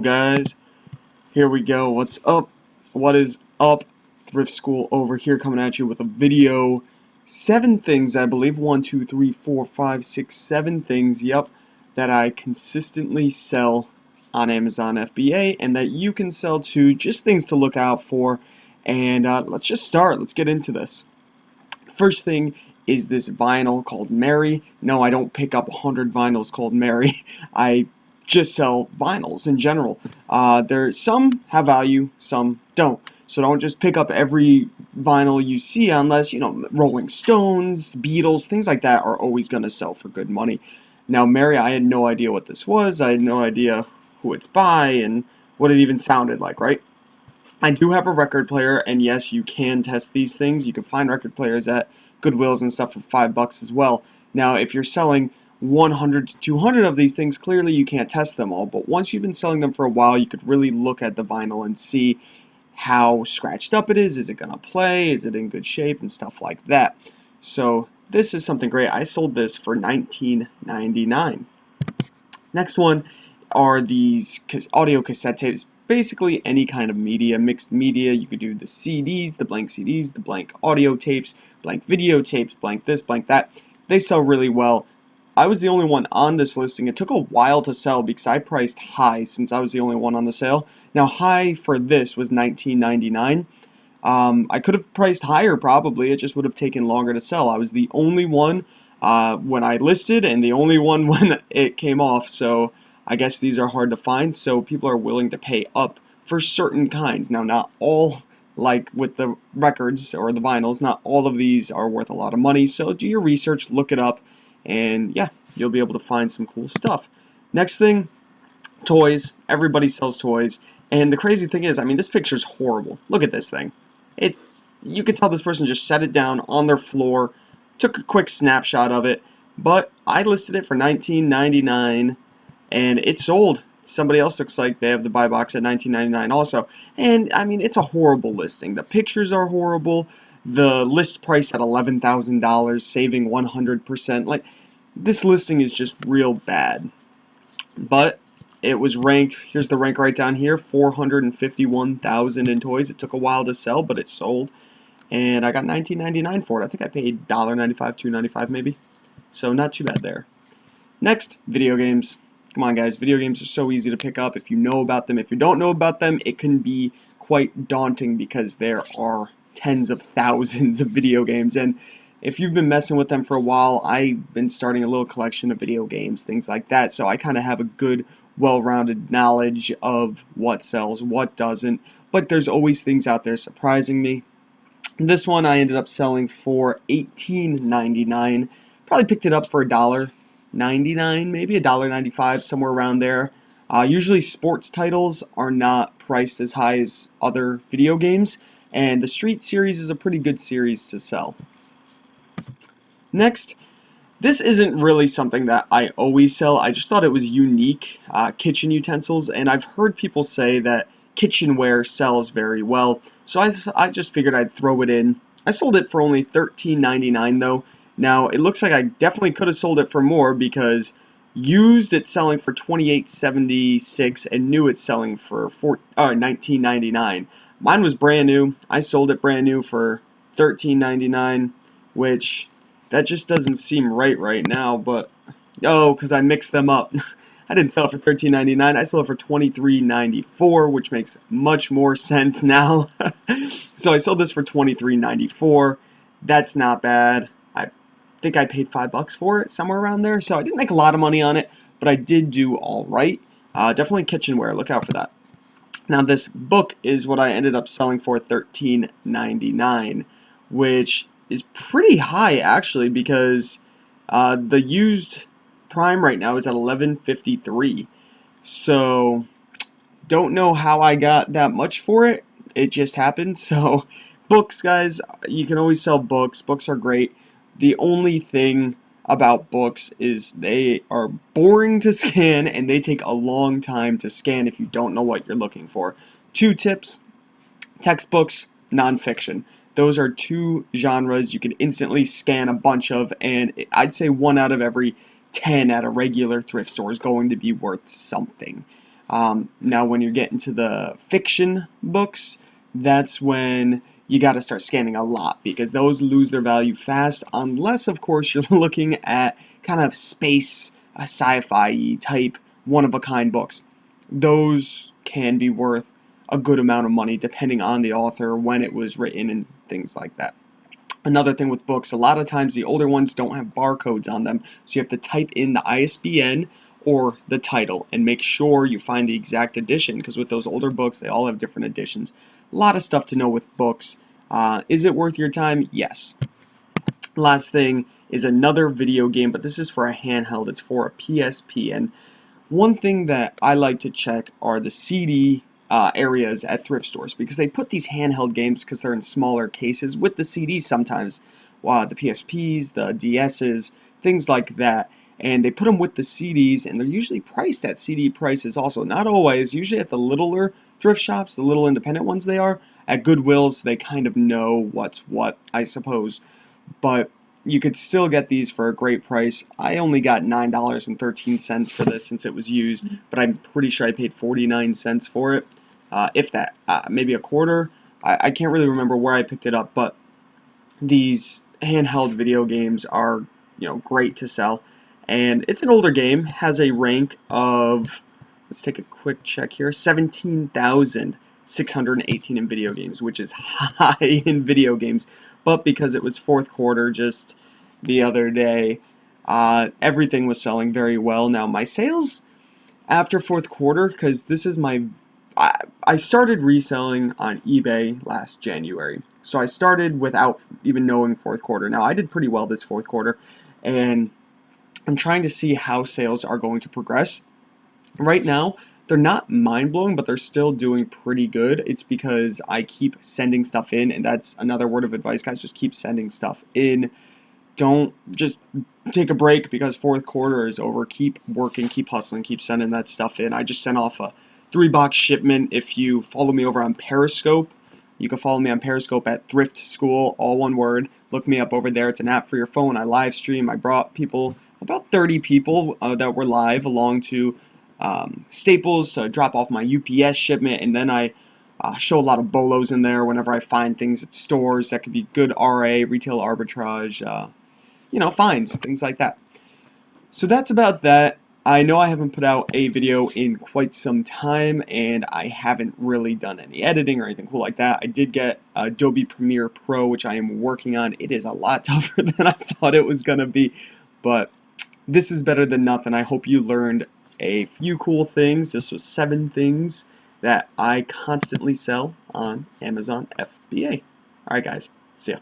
Guys, here we go. What's up? What is up? Thrift School over here coming at you with a video. 7 things, I believe. 1, 2, 3, 4, 5, 6, 7 things, yep, that I consistently sell on Amazon FBA and that you can sell too. Just things to look out for. And let's just start. Let's get into this. First thing is this vinyl called Mary. No, I don't pick up 100 vinyls called Mary. I just sell vinyls in general. Some have value, some don't. So don't just pick up every vinyl you see unless, Rolling Stones, Beatles, things like that are always going to sell for good money. Now, Mary, I had no idea what this was. I had no idea who it's by and what it even sounded like, right? I do have a record player, and yes, you can test these things. You can find record players at Goodwills and stuff for $5 as well. Now, if you're selling 100 to 200 of these things, clearly you can't test them all. But once you've been selling them for a while, you could really look at the vinyl and see how scratched up it is. Is it going to play? Is it in good shape? And stuff like that. So this is something great. I sold this for $19.99. Next one are these audio cassette tapes. Basically any kind of media, mixed media. You could do the CDs, the blank CDs, the blank audio tapes, blank video tapes, blank this, blank that. They sell really well. I was the only one on this listing. It took a while to sell because I priced high since I was the only one on the sale. Now high for this was $19.99. I could have priced higher probably. It just would have taken longer to sell. I was the only one when I listed and the only one when it came off. So I guess these are hard to find, so people are willing to pay up for certain kinds. Now, not all, like with the records or the vinyls, not all of these are worth a lot of money, so do your research, look it up, and yeah, you'll be able to find some cool stuff. Next thing, toys. Everybody sells toys, and the crazy thing is, I mean, this picture's horrible. Look at this thing. You could tell this person just set it down on their floor, took a quick snapshot of it, but I listed it for $19.99. and it sold. Somebody else looks like they have the buy box at $19.99 also. And I mean, it's a horrible listing. The pictures are horrible. The list price at $11,000, saving 100%. Like, this listing is just real bad. But it was ranked, here's the rank right down here, 451,000 in toys. It took a while to sell, but it sold. And I got $19.99 for it. I think I paid $1.95, $2.95 maybe. So not too bad there. Next, video games. Come on, guys. Video games are so easy to pick up if you know about them. If you don't know about them, it can be quite daunting because there are tens of thousands of video games. And if you've been messing with them for a while, I've been starting a little collection of video games, things like that. So I kind of have a good, well-rounded knowledge of what sells, what doesn't. But there's always things out there surprising me. This one I ended up selling for $18.99. Probably picked it up for $1.99, maybe $1.95, somewhere around there. Usually sports titles are not priced as high as other video games, and the Street series is a pretty good series to sell. Next, this isn't really something that I always sell. I just thought it was unique, kitchen utensils, and I've heard people say that kitchenware sells very well, so I just figured I'd throw it in. I sold it for only $13.99 though. Now, it looks like I definitely could have sold it for more because used it's selling for $28.76 and new it's selling for $19.99. Mine was brand new. I sold it brand new for $13.99, which that just doesn't seem right now, but because I mixed them up. I didn't sell it for $13.99. I sold it for $23.94, which makes much more sense now. So I sold this for $23.94. That's not bad. I think I paid $5 for it, somewhere around there. So I didn't make a lot of money on it, but I did do all right. Definitely kitchenware. Look out for that. Now this book is what I ended up selling for $13.99, which is pretty high actually because the used prime right now is at $11.53. So don't know how I got that much for it. It just happened. So books, guys, you can always sell books. Books are great. The only thing about books is they are boring to scan and they take a long time to scan if you don't know what you're looking for. 2 tips: textbooks, nonfiction. Those are 2 genres you can instantly scan a bunch of, and I'd say 1 out of every 10 at a regular thrift store is going to be worth something. Now when you're getting to the fiction books, that's when you got to start scanning a lot, because those lose their value fast, unless of course you're looking at kind of space, sci-fi type one-of-a-kind books. Those can be worth a good amount of money depending on the author, when it was written, and things like that. Another thing with books, a lot of times the older ones don't have barcodes on them, so you have to type in the ISBN or the title and make sure you find the exact edition, because with those older books, they all have different editions. A lot of stuff to know with books. Is it worth your time? Yes. Last thing is another video game, but this is for a handheld. It's for a PSP, and one thing that I like to check are the CD areas at thrift stores, because they put these handheld games, because they're in smaller cases, with the CDs sometimes, the PSPs, the DSs, things like that, and they put them with the CDs, and they're usually priced at CD prices also. Not always, usually at the littler thrift shops, the little independent ones they are. At Goodwills, they kind of know what's what, I suppose, but you could still get these for a great price. I only got $9.13 for this since it was used, but I'm pretty sure I paid 49 cents for it, if that, maybe a quarter. I can't really remember where I picked it up, but these handheld video games are, great to sell. And it's an older game, has a rank of, let's take a quick check here, 17,618 in video games, which is high in video games. But because it was fourth quarter just the other day, everything was selling very well. Now my sales after fourth quarter, because this is I started reselling on eBay last January. So I started without even knowing fourth quarter. Now I did pretty well this fourth quarter, and I'm trying to see how sales are going to progress. Right now, they're not mind-blowing, but they're still doing pretty good. It's because I keep sending stuff in, and that's another word of advice, guys. Just keep sending stuff in. Don't just take a break because fourth quarter is over. Keep working, keep hustling, keep sending that stuff in. I just sent off a 3-box shipment. If you follow me over on Periscope, you can follow me on Periscope at Thrift School, all one word. Look me up over there. It's an app for your phone. I live stream. I brought people, about 30 people that were live, along to Staples to drop off my UPS shipment, and then I show a lot of bolos in there whenever I find things at stores that could be good RA, retail arbitrage, finds, things like that. So that's about that. I know I haven't put out a video in quite some time, and I haven't really done any editing or anything cool like that. I did get Adobe Premiere Pro, which I am working on. It is a lot tougher than I thought it was going to be, but this is better than nothing. I hope you learned a few cool things. This was 7 things that I constantly sell on Amazon FBA. Alright guys, see ya.